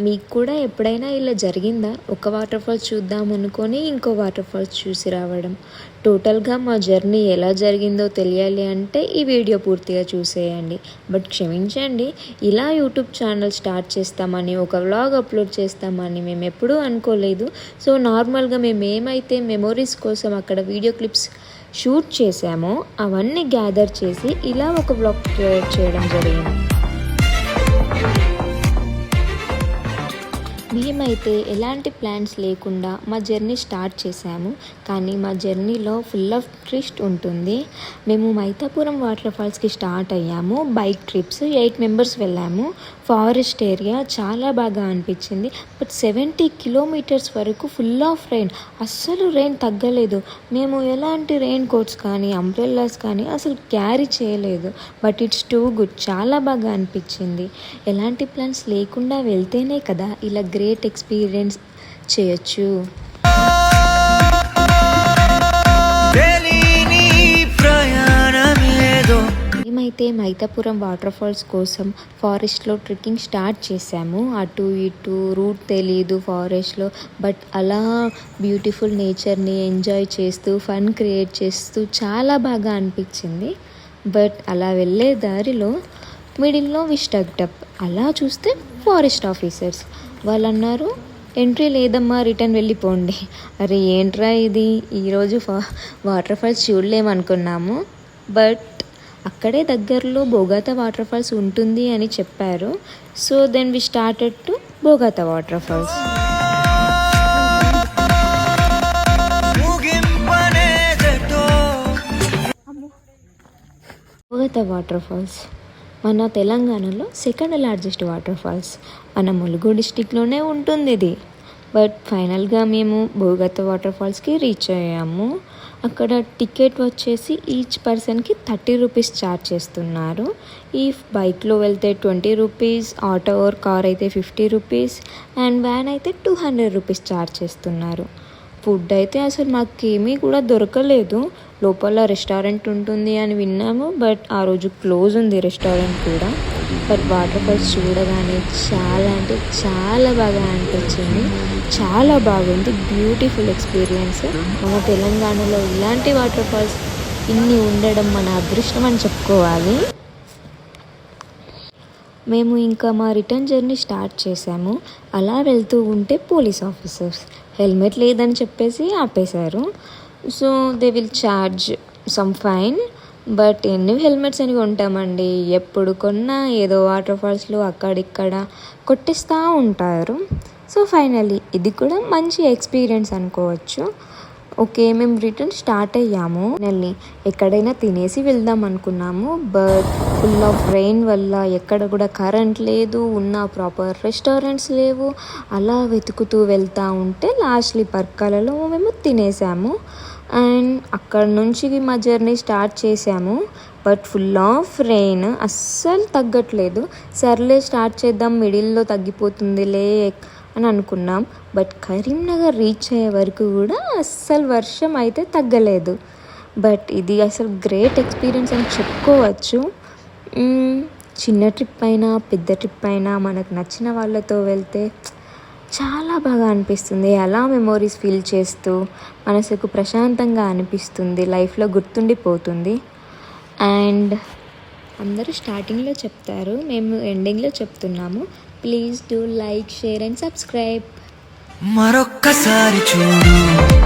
మీకు కూడా ఎప్పుడైనా ఇలా జరిగిందా? ఒక వాటర్ ఫాల్స్ చూద్దాం అనుకొని ఇంకో వాటర్ ఫాల్స్ చూసి రావడం. టోటల్గా మా జర్నీ ఎలా జరిగిందో తెలియాలి అంటే ఈ వీడియో పూర్తిగా చూసేయండి. బట్ క్షమించండి, ఇలా యూట్యూబ్ ఛానల్ స్టార్ట్ చేస్తామని, ఒక వ్లాగ్ అప్లోడ్ చేస్తామని మేము ఎప్పుడూ అనుకోలేదు. సో నార్మల్గా మేము ఏమైతే మెమొరీస్ కోసం అక్కడ వీడియో క్లిప్స్ షూట్ చేసామో అవన్నీ గ్యాదర్ చేసి ఇలా ఒక వ్లాగ్ క్రియేట్ చేయడం జరిగింది. మేమైతే ఎలాంటి ప్లాన్స్ లేకుండా మా జర్నీ స్టార్ట్ చేసాము. కానీ మా జర్నీలో ఫుల్ ఆఫ్ ట్విస్ట్ ఉంటుంది. మేము మైతాపురం వాటర్ ఫాల్స్కి స్టార్ట్ అయ్యాము. బైక్ ట్రిప్స్ 8 మెంబర్స్ వెళ్ళాము. ఫారెస్ట్ ఏరియా చాలా బాగా అనిపించింది. బట్ 70 కిలోమీటర్స్ వరకు ఫుల్ ఆఫ్ రెయిన్, అస్సలు రెయిన్ తగ్గలేదు. మేము ఎలాంటి రెయిన్ కోట్స్ కానీ అంబ్రెల్లాస్ కానీ అసలు క్యారీ చేయలేదు. బట్ ఇట్స్ టూ గుడ్, చాలా బాగా అనిపించింది. ఎలాంటి ప్లాన్స్ లేకుండా వెళ్తేనే కదా ఇలా గ్రేట్ ఎక్స్పీరియన్స్ చేయొచ్చు. మేమైతే మైతాపురం వాటర్ ఫాల్స్ కోసం ఫారెస్ట్లో ట్రెక్కింగ్ స్టార్ట్ చేసాము. అటు ఇటు రూట్ తెలియదు ఫారెస్ట్లో, బట్ అలా బ్యూటిఫుల్ నేచర్ని ఎంజాయ్ చేస్తూ ఫన్ క్రియేట్ చేస్తూ చాలా బాగా అనిపించింది. బట్ అలా వెళ్ళే దారిలో మిడిల్లో వి స్టక్డ్ అప్. అలా చూస్తే ఫారెస్ట్ ఆఫీసర్స్ వాళ్ళు అన్నారు, ఎంట్రీ లేదమ్మా, రిటర్న్ వెళ్ళిపోండి. అరే ఏంట్రా ఇది, ఈరోజు వాటర్ ఫాల్స్ చూడలేమనుకున్నాము. బట్ అక్కడే దగ్గరలో బోగాతా వాటర్ ఫాల్స్ ఉంటుంది అని చెప్పారు. So then we started to Bogatha water falls. Bogatha water falls మన తెలంగాణలో సెకండ్ లార్జెస్ట్ వాటర్ ఫాల్స్. మన ములుగు డిస్టిక్లోనే ఉంటుంది ఇది. బట్ ఫైనల్గా మేము బోగాతా వాటర్ ఫాల్స్కి రీచ్ అయ్యాము. అక్కడ టికెట్ వచ్చేసి ఈచ్ పర్సన్కి 30 రూపీస్ ఛార్జ్ చేస్తున్నారు. ఈ బైక్లో వెళ్తే 20 రూపీస్, ఆటో ఆర్ కార్ అయితే 50 రూపీస్ అండ్ వ్యాన్ అయితే 200 రూపీస్ ఛార్జ్ చేస్తున్నారు. ఫుడ్ అయితే అసలు మాకేమీ కూడా దొరకలేదు. లోపల రెస్టారెంట్ ఉంటుంది అని విన్నాము, బట్ ఆ రోజు క్లోజ్ ఉంది రెస్టారెంట్ కూడా. బట్ వాటర్ ఫాల్స్ చూడగానే చాలా అంటే చాలా బాగా అనిపించింది. చాలా బాగుంది, బ్యూటిఫుల్ ఎక్స్పీరియన్స్. మన తెలంగాణలో ఇలాంటి వాటర్ ఫాల్స్ ఇన్ని ఉండడం మన అదృష్టం అని చెప్పుకోవాలి. మేము ఇంకా మా రిటర్న్ జర్నీ స్టార్ట్ చేసాము. అలా వెళ్తూ ఉంటే పోలీస్ ఆఫీసర్స్ హెల్మెట్ లేదని చెప్పేసి ఆపేశారు. So they will charge some fine. But ఎన్ని హెల్మెట్స్ అని కొంటామండి, ఎప్పుడు కొన్నా ఏదో వాటర్ ఫాల్స్లో అక్కడిక్కడ కొట్టిస్తూ ఉంటారు. సో ఫైనల్లీ ఇది కూడా మంచి ఎక్స్పీరియన్స్ అనుకోవచ్చు. ఓకే, మేము రిటర్న్ స్టార్ట్ అయ్యాము. నెల్లి ఎక్కడైనా తినేసి వెళ్దాం అనుకున్నాము. బట్ ఫుల్ ఆఫ్ రెయిన్ వల్ల ఎక్కడ కూడా కరెంట్ లేదు, ఉన్న ప్రాపర్ రెస్టారెంట్స్ లేవు. అలా వెతుకుతూ వెళ్తూ ఉంటే లాస్ట్లీ పర్కాలలో మేము తినేసాము. అండ్ అక్కడ నుంచి మా జర్నీ స్టార్ట్ చేసాము. బట్ ఫుల్ ఆఫ్ రెయిన్, అస్సలు తగ్గట్లేదు. సర్లే స్టార్ట్ చేద్దాం, మిడిల్లో తగ్గిపోతుందిలే అని అనుకున్నాం. బట్ కరీంనగర్ రీచ్ అయ్యే వరకు కూడా అస్సలు వర్షం అయితే తగ్గలేదు. బట్ ఇది అసలు గ్రేట్ ఎక్స్పీరియన్స్ అని చెప్పుకోవచ్చు. చిన్న ట్రిప్ అయినా పెద్ద ట్రిప్ అయినా మనకు నచ్చిన వాళ్ళతో వెళ్తే చాలా బాగా అనిపిస్తుంది. అలా మెమోరీస్ ఫీల్ చేస్తూ మనసుకు ప్రశాంతంగా అనిపిస్తుంది, లైఫ్లో గుర్తుండిపోతుంది. అండ్ అందరూ స్టార్టింగ్లో చెప్తారు, మేము ఎండింగ్లో చెప్తున్నాము. Please do like, share and subscribe. మరొక్కసారి చూడు.